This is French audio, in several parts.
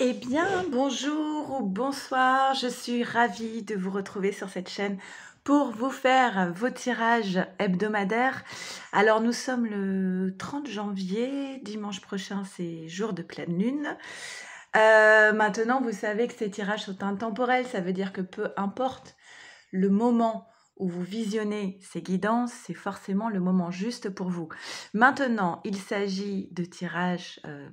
Eh bien, bonjour ou bonsoir, je suis ravie de vous retrouver sur cette chaîne pour vous faire vos tirages hebdomadaires. Alors, nous sommes le 30 janvier, dimanche prochain, c'est jour de pleine lune. Maintenant, vous savez que ces tirages sont intemporels, ça veut dire que peu importe le moment où vous visionnez ces guidances, c'est forcément le moment juste pour vous. Maintenant, il s'agit de tirages euh,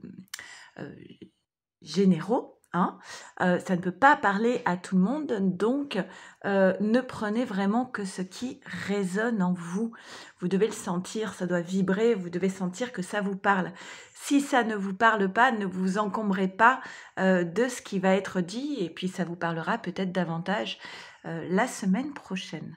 généraux, hein. Ça ne peut pas parler à tout le monde, donc ne prenez vraiment que ce qui résonne en vous. Vous devez le sentir, ça doit vibrer, vous devez sentir que ça vous parle. Si ça ne vous parle pas, ne vous encombrez pas de ce qui va être dit, et puis ça vous parlera peut-être davantage la semaine prochaine.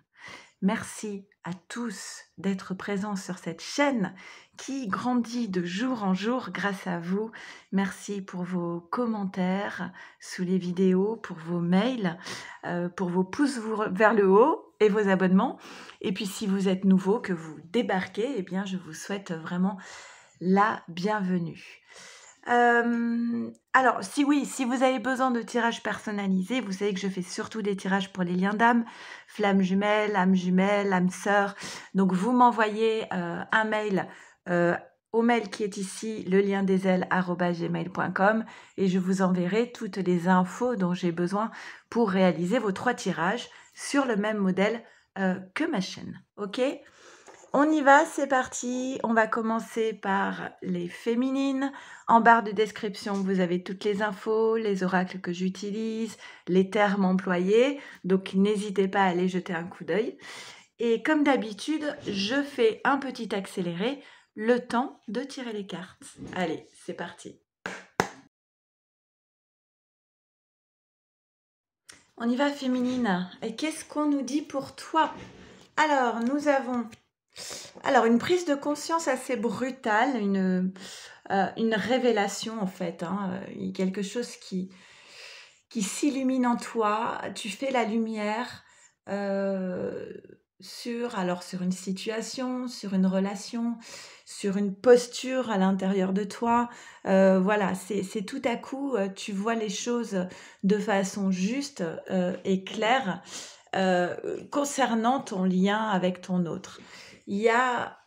Merci à tous d'être présents sur cette chaîne qui grandit de jour en jour grâce à vous. Merci pour vos commentaires sous les vidéos, pour vos mails, pour vos pouces vers le haut et vos abonnements. Et puis si vous êtes nouveau, que vous débarquez, eh bien je vous souhaite vraiment la bienvenue. Alors, si vous avez besoin de tirages personnalisés, vous savez que je fais surtout des tirages pour les liens d'âme, flammes jumelles, âme sœur. Donc, vous m'envoyez un mail au mail qui est ici, le lien des ailes@gmail.com, et je vous enverrai toutes les infos dont j'ai besoin pour réaliser vos 3 tirages sur le même modèle que ma chaîne. Ok ? On y va, c'est parti. On va commencer par les féminines. En barre de description, vous avez toutes les infos, les oracles que j'utilise, les termes employés. Donc, n'hésitez pas à aller jeter un coup d'œil. Et comme d'habitude, je fais un petit accéléré, le temps de tirer les cartes. Allez, c'est parti. On y va, féminine. Et qu'est-ce qu'on nous dit pour toi? Alors, nous avons une prise de conscience assez brutale, une révélation en fait, hein, quelque chose qui s'illumine en toi. Tu fais la lumière sur une situation, sur une relation, sur une posture à l'intérieur de toi. Voilà, c'est tout à coup, tu vois les choses de façon juste et claire concernant ton lien avec ton autre. Il y a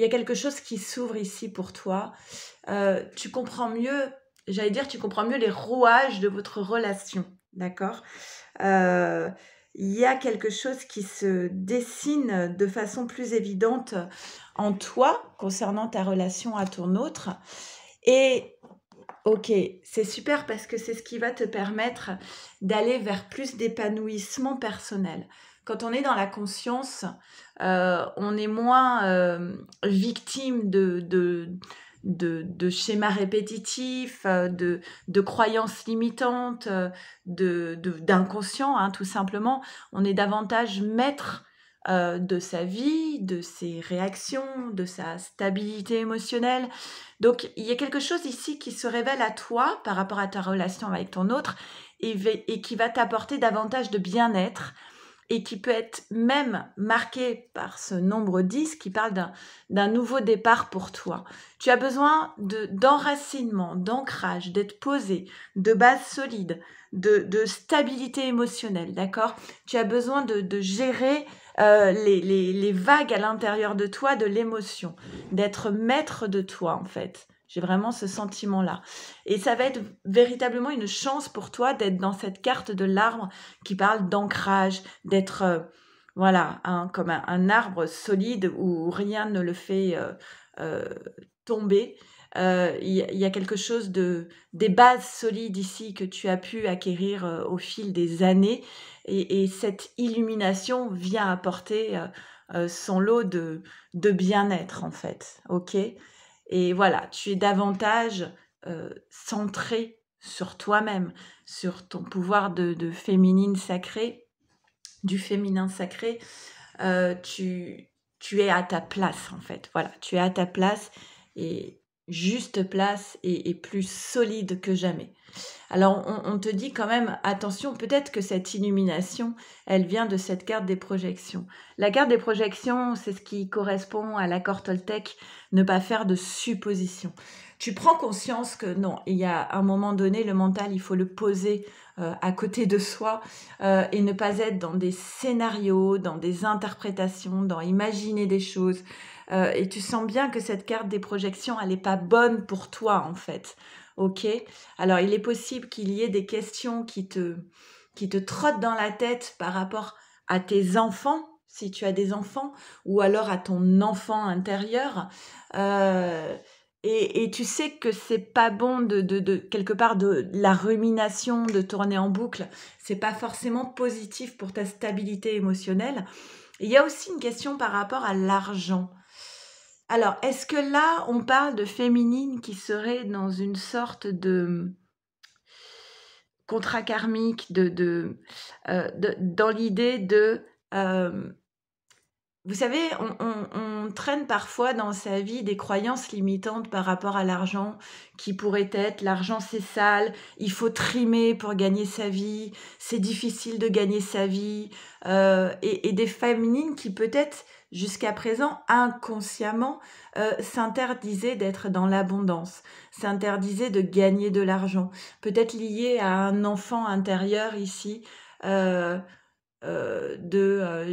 quelque chose qui s'ouvre ici pour toi. Tu comprends mieux, tu comprends mieux les rouages de votre relation, d'accord? Il y a quelque chose qui se dessine de façon plus évidente en toi concernant ta relation à ton autre. Et ok, c'est super parce que c'est ce qui va te permettre d'aller vers plus d'épanouissement personnel. Quand on est dans la conscience, on est moins victime de schémas répétitifs, de croyances limitantes, d'inconscient, hein, tout simplement. On est davantage maître de sa vie, de ses réactions, de sa stabilité émotionnelle. Donc, il y a quelque chose ici qui se révèle à toi par rapport à ta relation avec ton autre et qui va t'apporter davantage de bien-être et qui peut être même marqué par ce nombre 10 qui parle d'un nouveau départ pour toi. Tu as besoin d'enracinement, d'ancrage, d'être posé, de base solide, de stabilité émotionnelle, d'accord? Tu as besoin de gérer les vagues à l'intérieur de toi de l'émotion, d'être maître de toi en fait. J'ai vraiment ce sentiment-là. Et ça va être véritablement une chance pour toi d'être dans cette carte de l'arbre qui parle d'ancrage, d'être comme un arbre solide où rien ne le fait tomber. Il y a quelque chose des bases solides ici que tu as pu acquérir au fil des années et cette illumination vient apporter son lot de bien-être en fait, ok? Et voilà, tu es davantage centré sur toi-même, sur ton pouvoir de féminine sacrée, du féminin sacré. Tu es à ta place en fait. Voilà, tu es à ta place et juste place et plus solide que jamais. Alors on te dit quand même, attention, peut-être que cette illumination, elle vient de cette carte des projections. La carte des projections, c'est ce qui correspond à l'accord Toltec, ne pas faire de suppositions. tu prends conscience que non, il y a un moment donné, le mental, il faut le poser à côté de soi et ne pas être dans des scénarios, dans des interprétations, dans imaginer des choses. Et tu sens bien que cette carte des projections, elle n'est pas bonne pour toi, en fait. Ok? Alors, il est possible qu'il y ait des questions qui te trottent dans la tête par rapport à tes enfants, si tu as des enfants, ou alors à ton enfant intérieur. Euh, et tu sais que c'est pas bon de quelque part de la rumination, de tourner en boucle. C'est pas forcément positif pour ta stabilité émotionnelle. Il y a aussi une question par rapport à l'argent. Alors, est-ce que là, on parle de féminine qui serait dans une sorte de contrat karmique, dans l'idée de... euh, vous savez, on traîne parfois dans sa vie des croyances limitantes par rapport à l'argent, qui pourraient être l'argent c'est sale, il faut trimer pour gagner sa vie, c'est difficile de gagner sa vie, et des féminines qui peut-être jusqu'à présent inconsciemment s'interdisaient d'être dans l'abondance, s'interdisaient de gagner de l'argent, peut-être lié à un enfant intérieur ici. euh,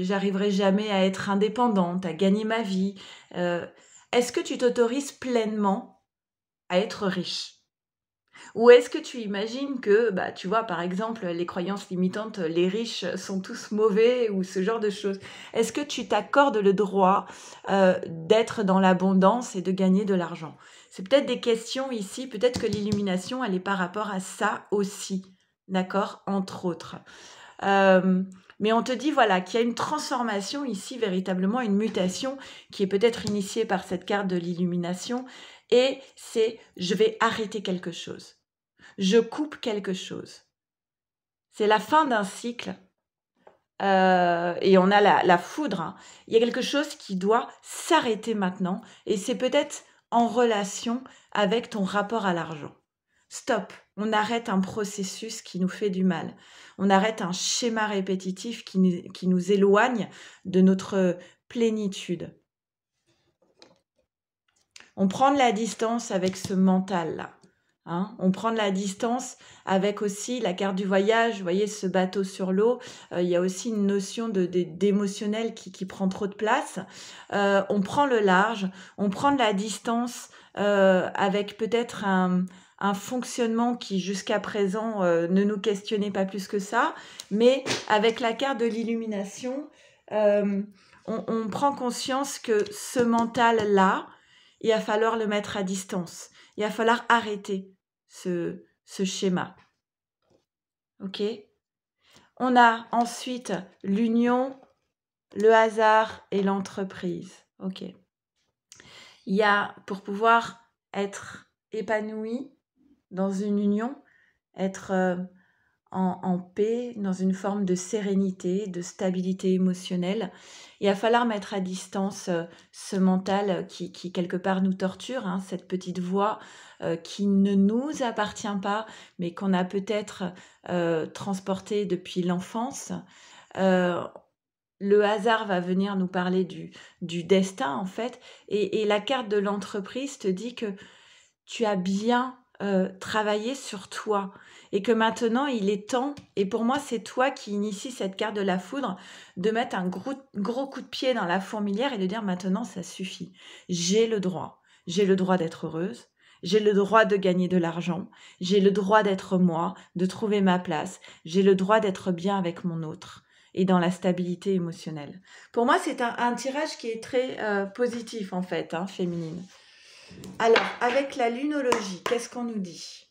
j'arriverai jamais à être indépendante, à gagner ma vie. Euh, Est-ce que tu t'autorises pleinement à être riche? Ou est-ce que tu imagines que, bah, tu vois, par exemple, les croyances limitantes, les riches sont tous mauvais ou ce genre de choses? Est-ce que tu t'accordes le droit d'être dans l'abondance et de gagner de l'argent? C'est peut-être des questions ici, peut-être que l'illumination, elle est par rapport à ça aussi, d'accord? Entre autres. Euh, mais on te dit voilà qu'il y a une transformation ici, véritablement une mutation qui est peut-être initiée par cette carte de l'illumination. Et c'est je vais arrêter quelque chose. Je coupe quelque chose. C'est la fin d'un cycle. Et on a la foudre. Hein. Il y a quelque chose qui doit s'arrêter maintenant. Et c'est peut-être en relation avec ton rapport à l'argent. Stop, on arrête un processus qui nous fait du mal. On arrête un schéma répétitif qui nous éloigne de notre plénitude. On prend de la distance avec ce mental-là. Hein, on prend de la distance avec aussi la carte du voyage, vous voyez ce bateau sur l'eau, il y a aussi une notion d'émotionnel qui prend trop de place. On prend le large, on prend de la distance avec peut-être un fonctionnement qui jusqu'à présent ne nous questionnait pas plus que ça, mais avec la carte de l'illumination, on prend conscience que ce mental-là, il va falloir le mettre à distance. Il va falloir arrêter ce schéma. Ok? On a ensuite l'union, le hasard et l'entreprise. Ok? Il y a, pour pouvoir être épanoui dans une union, être en paix, dans une forme de sérénité, de stabilité émotionnelle. Il va falloir mettre à distance ce mental qui quelque part nous torture, hein, cette petite voix qui ne nous appartient pas, mais qu'on a peut-être transportée depuis l'enfance. Le hasard va venir nous parler du destin, en fait, et la carte de l'entreprise te dit que tu as bien travaillé sur toi et que maintenant il est temps, et pour moi c'est toi qui initie cette carte de la foudre, de mettre un gros coup de pied dans la fourmilière et de dire maintenant ça suffit, j'ai le droit d'être heureuse, j'ai le droit de gagner de l'argent, j'ai le droit d'être moi, de trouver ma place, j'ai le droit d'être bien avec mon autre et dans la stabilité émotionnelle. Pour moi c'est un tirage qui est très positif en fait, hein, féminine. Alors, avec la lunologie, qu'est-ce qu'on nous dit?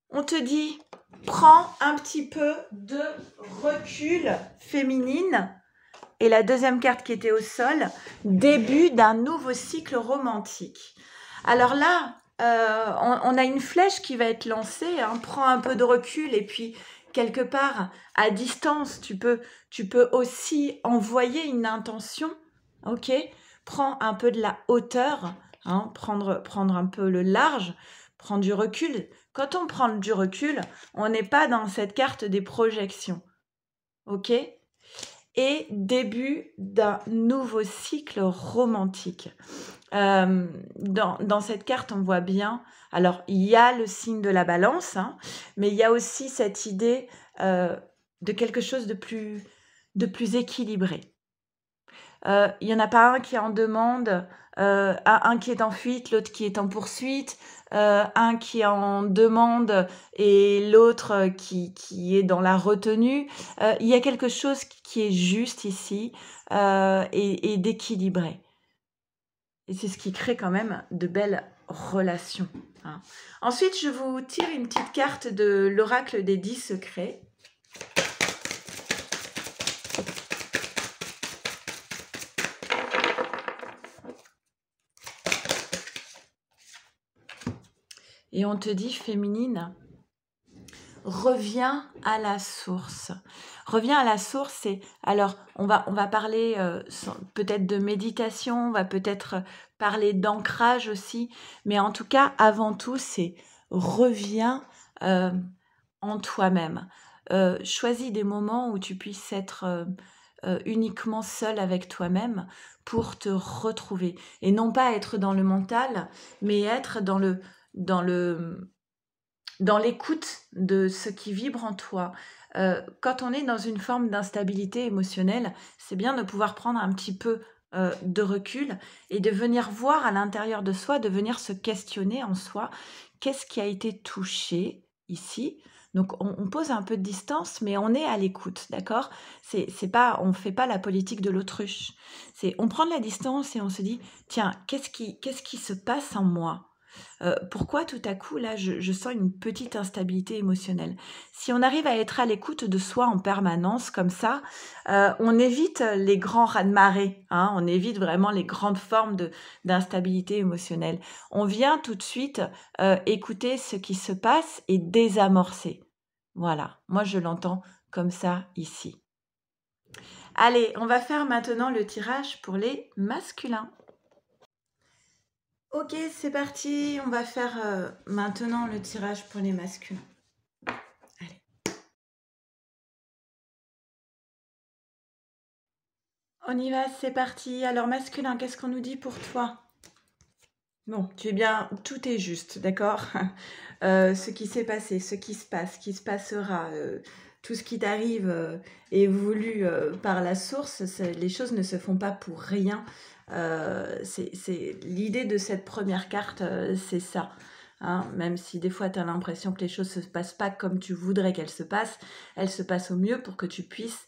On te dit, prends un petit peu de recul féminine. Et la deuxième carte qui était au sol, début d'un nouveau cycle romantique. Alors là, on a une flèche qui va être lancée, hein, prends un peu de recul et puis quelque part à distance, tu peux aussi envoyer une intention, ok? Prends un peu de la hauteur, hein, prendre un peu le large, prendre du recul. Quand on prend du recul, on n'est pas dans cette carte des projections. OK? Et début d'un nouveau cycle romantique. Dans cette carte, on voit bien, alors il y a le signe de la balance, hein, mais il y a aussi cette idée de quelque chose de plus équilibré. Il n'y en a pas un qui est en demande, un qui est en fuite, l'autre qui est en poursuite, un qui est en demande et l'autre qui est dans la retenue. Il y a quelque chose qui est juste ici et d'équilibré. Et c'est ce qui crée quand même de belles relations, hein. Ensuite, je vous tire une petite carte de l'oracle des 10 secrets. Et on te dit, féminine, reviens à la source. Reviens à la source et alors on va parler peut-être de méditation, on va peut-être parler d'ancrage aussi, mais en tout cas, avant tout, c'est reviens en toi-même. Choisis des moments où tu puisses être uniquement seul avec toi-même pour te retrouver. Et non pas être dans le mental, mais être dans l'écoute de ce qui vibre en toi. Quand on est dans une forme d'instabilité émotionnelle, c'est bien de pouvoir prendre un petit peu de recul et de venir voir à l'intérieur de soi, de venir se questionner en soi, qu'est-ce qui a été touché ici. Donc on pose un peu de distance, mais on est à l'écoute, d'accord? C'est pas, on ne fait pas la politique de l'autruche. On prend de la distance et on se dit, tiens, qu'est-ce qui se passe en moi? Pourquoi tout à coup, là, je sens une petite instabilité émotionnelle? Si on arrive à être à l'écoute de soi en permanence comme ça, on évite les grands raz-de-marée, hein, on évite vraiment les grandes formes d'instabilité émotionnelle. On vient tout de suite écouter ce qui se passe et désamorcer. Voilà, moi je l'entends comme ça ici. Allez, on va faire maintenant le tirage pour les masculins. Ok, c'est parti. On va faire maintenant le tirage pour les masculins. Allez. On y va, c'est parti. Alors, masculin, qu'est-ce qu'on nous dit pour toi? Bon, tu es bien, tout est juste, d'accord? Ce qui s'est passé, ce qui se passe, ce qui se passera, tout ce qui t'arrive est voulu par la source. Les choses ne se font pas pour rien. C'est l'idée de cette première carte, c'est ça. Hein, même si des fois tu as l'impression que les choses ne se passent pas comme tu voudrais qu'elles se passent au mieux pour que tu puisses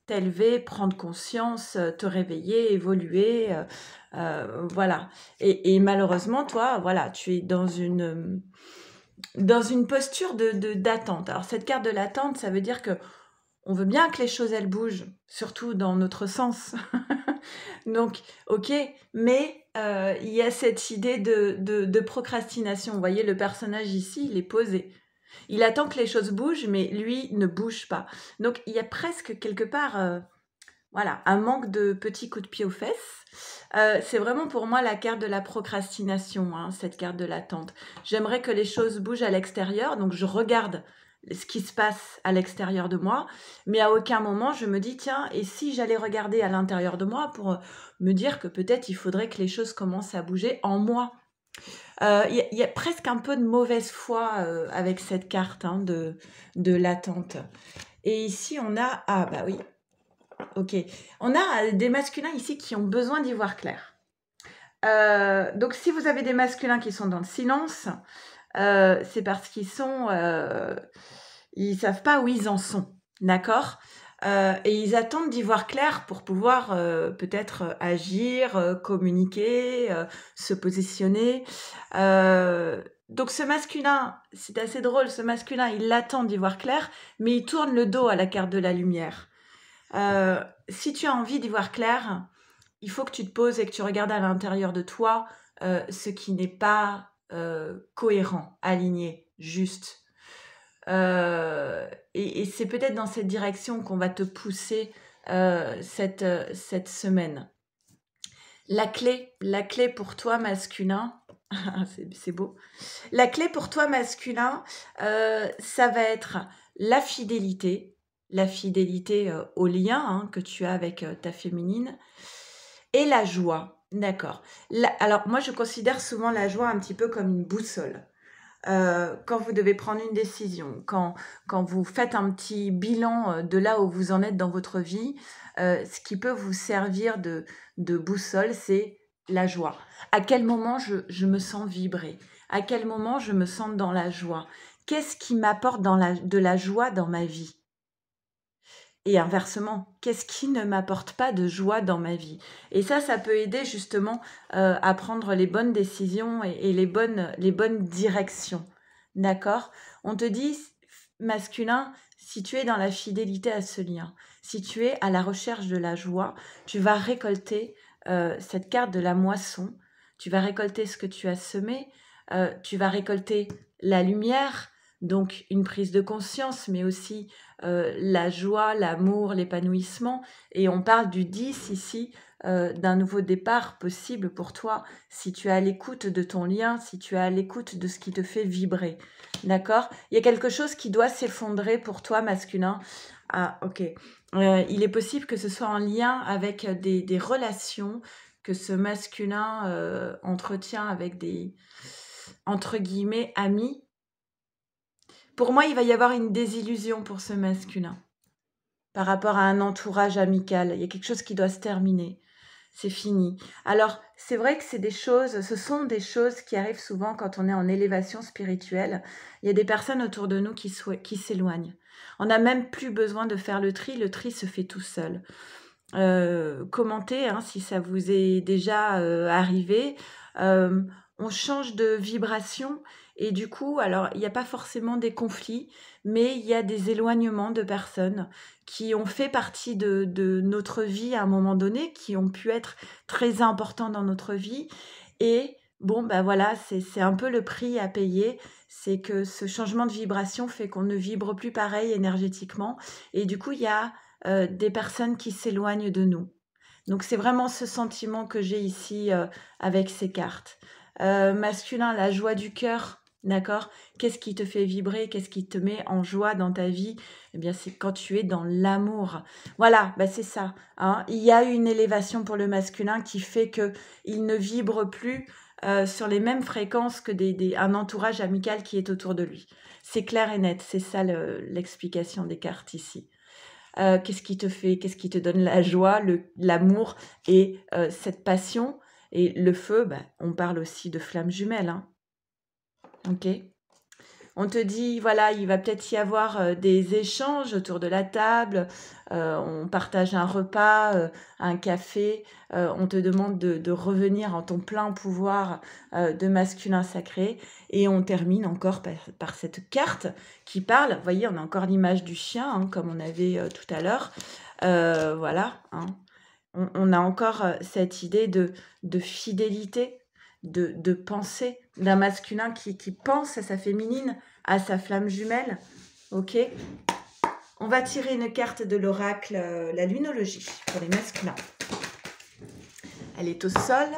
t'élever, prendre conscience, te réveiller, évoluer. Voilà. Et malheureusement, toi, voilà, tu es dans une posture d'attente. Alors, cette carte de l'attente, ça veut dire que on veut bien que les choses, elles bougent, surtout dans notre sens. Donc, ok, mais il y a cette idée de procrastination. Vous voyez, le personnage ici, il est posé. Il attend que les choses bougent, mais lui ne bouge pas. Donc, il y a presque quelque part, voilà, un manque de petits coups de pied aux fesses. C'est vraiment pour moi la carte de la procrastination, hein, cette carte de l'attente. J'aimerais que les choses bougent à l'extérieur, donc je regarde ce qui se passe à l'extérieur de moi, mais à aucun moment je me dis, tiens, et si j'allais regarder à l'intérieur de moi pour me dire que peut-être il faudrait que les choses commencent à bouger en moi. Il y a presque un peu de mauvaise foi avec cette carte hein, de l'attente. Et ici, on a... Ah bah oui, ok. On a des masculins ici qui ont besoin d'y voir clair. Donc si vous avez des masculins qui sont dans le silence, c'est parce qu'ils sont... ils savent pas où ils en sont, d'accord? Et ils attendent d'y voir clair pour pouvoir peut-être agir, communiquer, se positionner. Donc ce masculin, c'est assez drôle, ce masculin, il attend d'y voir clair, mais il tourne le dos à la carte de la lumière. Si tu as envie d'y voir clair, il faut que tu te poses et que tu regardes à l'intérieur de toi ce qui n'est pas cohérent, aligné, juste. Et c'est peut-être dans cette direction qu'on va te pousser cette semaine. La clé pour toi masculin, c'est beau. La clé pour toi masculin, ça va être la fidélité au lien que tu as avec ta féminine et la joie. D'accord. Alors moi je considère souvent la joie un petit peu comme une boussole. Quand vous devez prendre une décision, quand vous faites un petit bilan de là où vous en êtes dans votre vie, ce qui peut vous servir de boussole, c'est la joie. À quel moment je me sens vibrer? À quel moment je me sens dans la joie? Qu'est-ce qui m'apporte de la joie dans ma vie? Et inversement, qu'est-ce qui ne m'apporte pas de joie dans ma vie? Et ça peut aider justement à prendre les bonnes décisions et les bonnes directions. D'accord? On te dit, masculin, si tu es dans la fidélité à ce lien, si tu es à la recherche de la joie, tu vas récolter cette carte de la moisson, tu vas récolter ce que tu as semé, tu vas récolter la lumière, donc une prise de conscience, mais aussi la joie, l'amour, l'épanouissement. Et on parle du 10 ici, d'un nouveau départ possible pour toi, si tu es à l'écoute de ton lien, si tu es à l'écoute de ce qui te fait vibrer. D'accord? Il y a quelque chose qui doit s'effondrer pour toi, masculin. Ah, ok. Il est possible que ce soit en lien avec des relations que ce masculin entretient avec des, entre guillemets, amis. Pour moi, il va y avoir une désillusion pour ce masculin par rapport à un entourage amical. Il y a quelque chose qui doit se terminer. C'est fini. Alors, c'est vrai que ce sont des choses qui arrivent souvent quand on est en élévation spirituelle. Il y a des personnes autour de nous qui s'éloignent. On n'a même plus besoin de faire le tri se fait tout seul. Commentez si ça vous est déjà arrivé. On change de vibration et du coup, alors il n'y a pas forcément des conflits, mais il y a des éloignements de personnes qui ont fait partie de notre vie à un moment donné, qui ont pu être très importants dans notre vie. Et bon, ben voilà, c'est un peu le prix à payer. C'est que ce changement de vibration fait qu'on ne vibre plus pareil énergétiquement. Et du coup, il y a des personnes qui s'éloignent de nous. Donc c'est vraiment ce sentiment que j'ai ici avec ces cartes. Masculin, la joie du cœur, d'accord? Qu'est-ce qui te fait vibrer? Qu'est-ce qui te met en joie dans ta vie? Eh bien, c'est quand tu es dans l'amour. Voilà, bah c'est ça. Il y a une élévation pour le masculin qui fait qu'il ne vibre plus sur les mêmes fréquences que un entourage amical qui est autour de lui. C'est clair et net, c'est ça l'explication des cartes ici. Qu'est-ce qui te donne la joie, l'amour et cette passion. Et le feu, on parle aussi de flammes jumelles. Ok. On te dit, voilà, il va peut-être y avoir des échanges autour de la table, on partage un repas, un café, on te demande de revenir en ton plein pouvoir de masculin sacré, et on termine encore par cette carte qui parle, vous voyez, on a encore l'image du chien, comme on avait tout à l'heure, voilà, on a encore cette idée de fidélité, de pensée, d'un masculin qui pense à sa féminine, à sa flamme jumelle. Ok. On va tirer une carte de l'oracle, la lunologie, pour les masculins. Elle est au sol.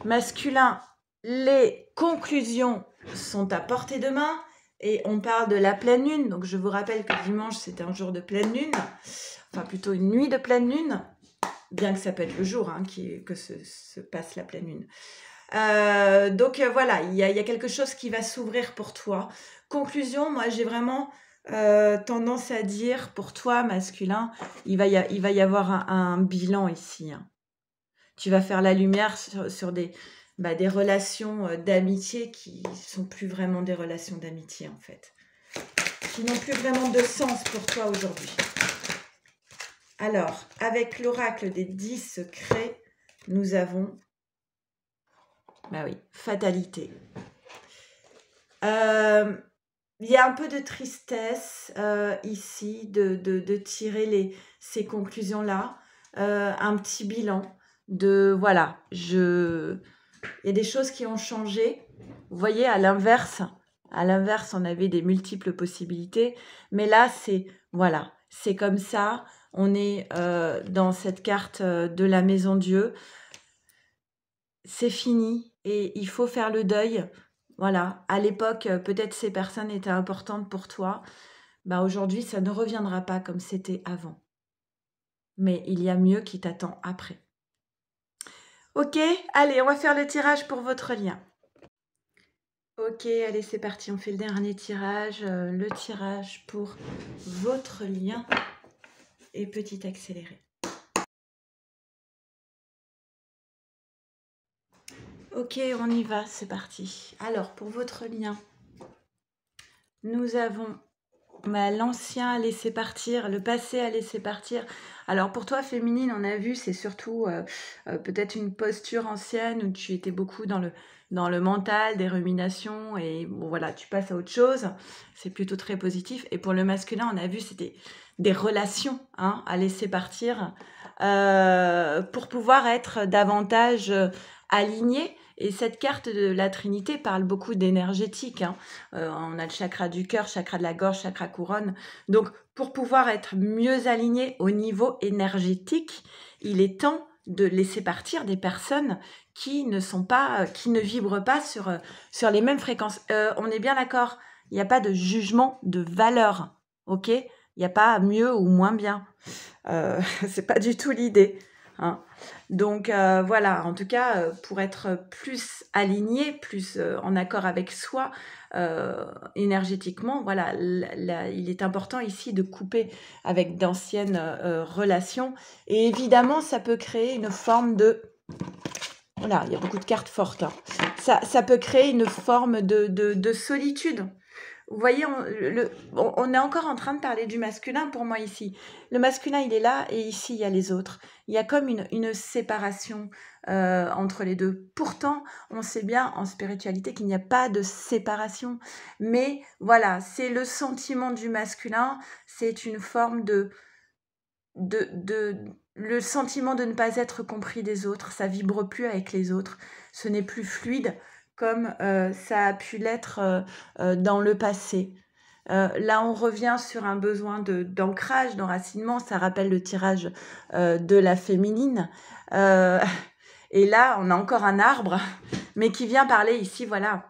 Masculin, les conclusions sont à portée de main. Et on parle de la pleine lune. Donc je vous rappelle que dimanche, c'était un jour de pleine lune. Enfin, plutôt une nuit de pleine lune. Bien que ça peut être le jour que se passe la pleine lune. Donc voilà, il y a quelque chose qui va s'ouvrir pour toi. Conclusion, moi j'ai vraiment tendance à dire pour toi, masculin, il va y avoir un bilan ici. Tu vas faire la lumière sur des relations d'amitié qui sont plus vraiment des relations d'amitié en fait. Qui n'ont plus vraiment de sens pour toi aujourd'hui. Alors, avec l'oracle des 10 secrets, nous avons, fatalité. Il y a un peu de tristesse ici de tirer ces conclusions-là. Un petit bilan voilà, il y a des choses qui ont changé. Vous voyez, à l'inverse, on avait des multiples possibilités. Mais là, c'est comme ça. On est dans cette carte de la maison Dieu. C'est fini et il faut faire le deuil. Voilà, à l'époque, peut-être ces personnes étaient importantes pour toi. Bah, aujourd'hui, ça ne reviendra pas comme c'était avant. Mais il y a mieux qui t'attend après. Ok, allez, on va faire le tirage pour votre lien. Ok, allez, c'est parti, on fait le dernier tirage. Le tirage pour votre lien. Et petit accéléré. Ok, on y va, c'est parti. Alors, pour votre lien, nous avons l'ancien à laisser partir, le passé à laisser partir. Alors, pour toi, féminine, on a vu, c'est surtout peut-être une posture ancienne où tu étais beaucoup dans le mental, des ruminations, et bon, voilà, tu passes à autre chose. C'est plutôt très positif. Et pour le masculin, on a vu, c'était des relations à laisser partir pour pouvoir être davantage aligné. Et cette carte de la Trinité parle beaucoup d'énergétique. On a le chakra du cœur, chakra de la gorge, chakra couronne. Donc, pour pouvoir être mieux aligné au niveau énergétique, il est temps de laisser partir des personnes qui ne vibrent pas sur les mêmes fréquences. On est bien d'accord, il n'y a pas de jugement de valeur, ok ? Il n'y a pas mieux ou moins bien. C'est pas du tout l'idée. Donc voilà, en tout cas, pour être plus aligné, plus en accord avec soi énergétiquement, voilà, il est important ici de couper avec d'anciennes relations. Et évidemment, ça peut créer une forme de... Voilà, il y a beaucoup de cartes fortes. Ça peut créer une forme de solitude. Vous voyez, on est encore en train de parler du masculin pour moi ici. Le masculin, il est là et ici, il y a les autres. Il y a comme une séparation entre les deux. Pourtant, on sait bien en spiritualité qu'il n'y a pas de séparation. Mais voilà, c'est le sentiment du masculin, c'est une forme le sentiment de ne pas être compris des autres. Ça vibre plus avec les autres. Ce n'est plus fluide comme ça a pu l'être dans le passé. Là, on revient sur un besoin d'ancrage, d'enracinement. Ça rappelle le tirage de la féminine. Et là, on a encore un arbre, mais qui vient parler ici, voilà.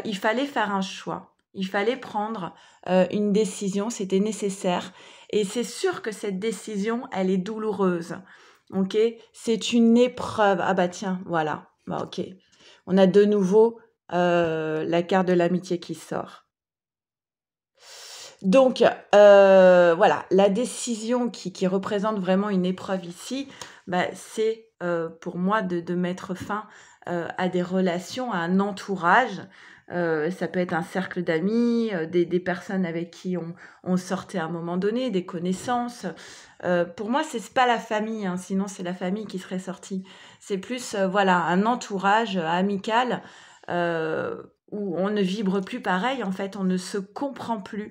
Il fallait faire un choix. Il fallait prendre une décision. C'était nécessaire. Et c'est sûr que cette décision, elle est douloureuse. Ok ? C'est une épreuve. Ah bah tiens, voilà. Bah, ok. On a de nouveau la carte de l'amitié qui sort. Donc, voilà, la décision qui représente vraiment une épreuve ici, bah, c'est pour moi de mettre fin à des relations, à un entourage. Ça peut être un cercle d'amis, des personnes avec qui on sortait à un moment donné, des connaissances. Pour moi, c'est pas la famille, sinon c'est la famille qui serait sortie. C'est plus voilà, un entourage amical où on ne vibre plus pareil, en fait, on ne se comprend plus.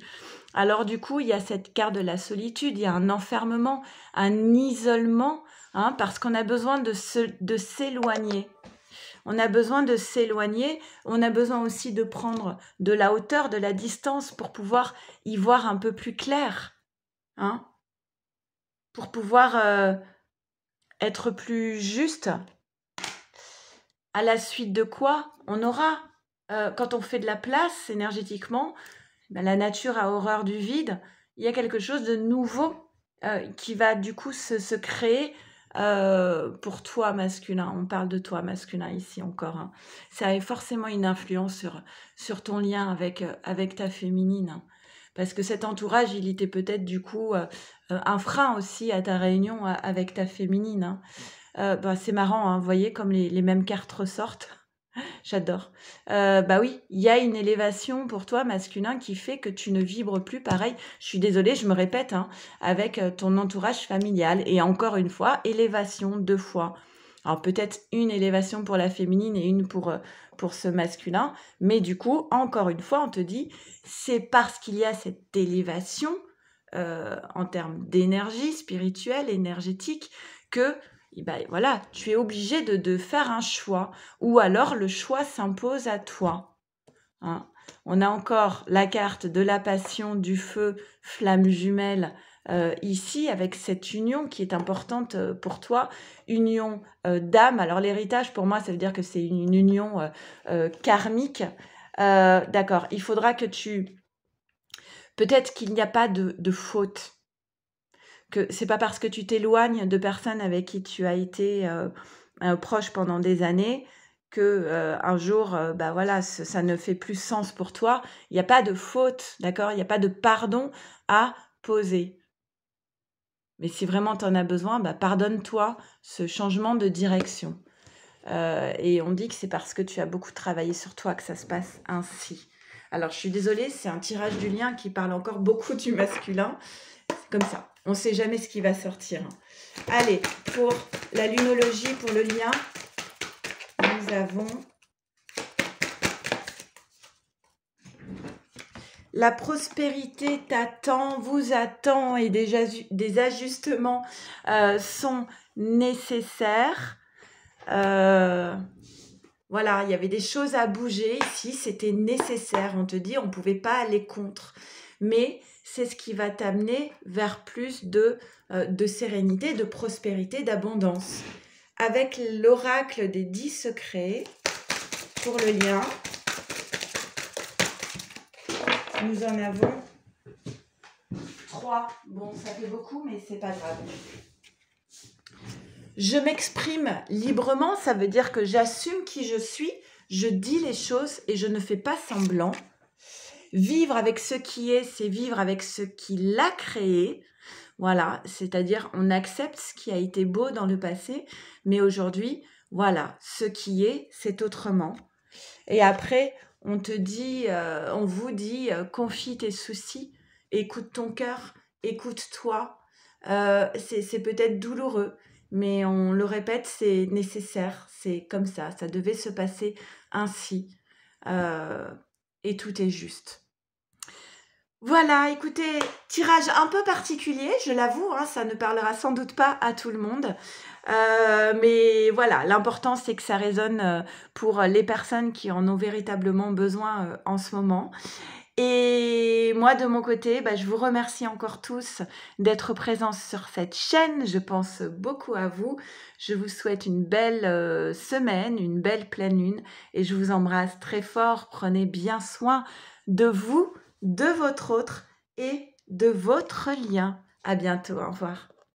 Alors du coup, il y a cette carte de la solitude, il y a un enfermement, un isolement, parce qu'on a besoin de s'éloigner. On a besoin de s'éloigner, on a besoin aussi de prendre de la hauteur, de la distance pour pouvoir y voir un peu plus clair, pour pouvoir être plus juste. À la suite de quoi on aura, quand on fait de la place énergétiquement, la nature a horreur du vide, il y a quelque chose de nouveau qui va du coup se créer pour toi masculin. On parle de toi masculin ici encore. Ça a forcément une influence sur ton lien avec ta féminine. Parce que cet entourage, il était peut-être du coup un frein aussi à ta réunion avec ta féminine. C'est marrant, vous voyez comme les mêmes cartes ressortent. J'adore. Bah oui, il y a une élévation pour toi masculin qui fait que tu ne vibres plus pareil. Je suis désolée, je me répète, avec ton entourage familial. Et encore une fois, élévation 2 fois. Alors peut-être une élévation pour la féminine et une pour ce masculin. Mais du coup, encore une fois, on te dit, c'est parce qu'il y a cette élévation en termes d'énergie spirituelle, énergétique, que ben voilà, tu es obligé de faire un choix, ou alors le choix s'impose à toi. On a encore la carte de la passion, du feu, flamme jumelle, ici avec cette union qui est importante pour toi, union d'âme. Alors l'héritage, pour moi, ça veut dire que c'est une union karmique. D'accord, il faudra que tu... Peut-être qu'il n'y a pas de faute, que c'est pas parce que tu t'éloignes de personnes avec qui tu as été proche pendant des années que un jour, bah voilà, ça ne fait plus sens pour toi. Il n'y a pas de faute, d'accord? Il n'y a pas de pardon à poser. Mais si vraiment tu en as besoin, bah pardonne-toi ce changement de direction. Et on dit que c'est parce que tu as beaucoup travaillé sur toi que ça se passe ainsi. Alors, je suis désolée, c'est un tirage du lien qui parle encore beaucoup du masculin. C'est comme ça. On ne sait jamais ce qui va sortir. Allez, pour la lunologie, pour le lien, nous avons la prospérité t'attend, vous attend et des ajustements sont nécessaires. Voilà, il y avait des choses à bouger ici, c'était nécessaire. On te dit, on ne pouvait pas aller contre. Mais c'est ce qui va t'amener vers plus de sérénité, de prospérité, d'abondance. Avec l'oracle des 10 secrets, pour le lien, nous en avons 3. Bon, ça fait beaucoup, mais c'est pas grave. Je m'exprime librement, ça veut dire que j'assume qui je suis, je dis les choses et je ne fais pas semblant. Vivre avec ce qui est, c'est vivre avec ce qui l'a créé. Voilà, c'est-à-dire on accepte ce qui a été beau dans le passé, mais aujourd'hui, voilà, ce qui est, c'est autrement. Et après, on te dit, on vous dit, confie tes soucis, écoute ton cœur, écoute-toi. C'est peut-être douloureux, mais on le répète, c'est nécessaire, c'est comme ça devait se passer ainsi. Et tout est juste. Voilà, écoutez, tirage un peu particulier, je l'avoue, hein, ça ne parlera sans doute pas à tout le monde. Mais voilà, l'important c'est que ça résonne pour les personnes qui en ont véritablement besoin en ce moment. Et moi, de mon côté, bah, je vous remercie encore tous d'être présents sur cette chaîne. Je pense beaucoup à vous. Je vous souhaite une belle semaine, une belle pleine lune. Et je vous embrasse très fort. Prenez bien soin de vous, de votre autre et de votre lien. À bientôt. Au revoir.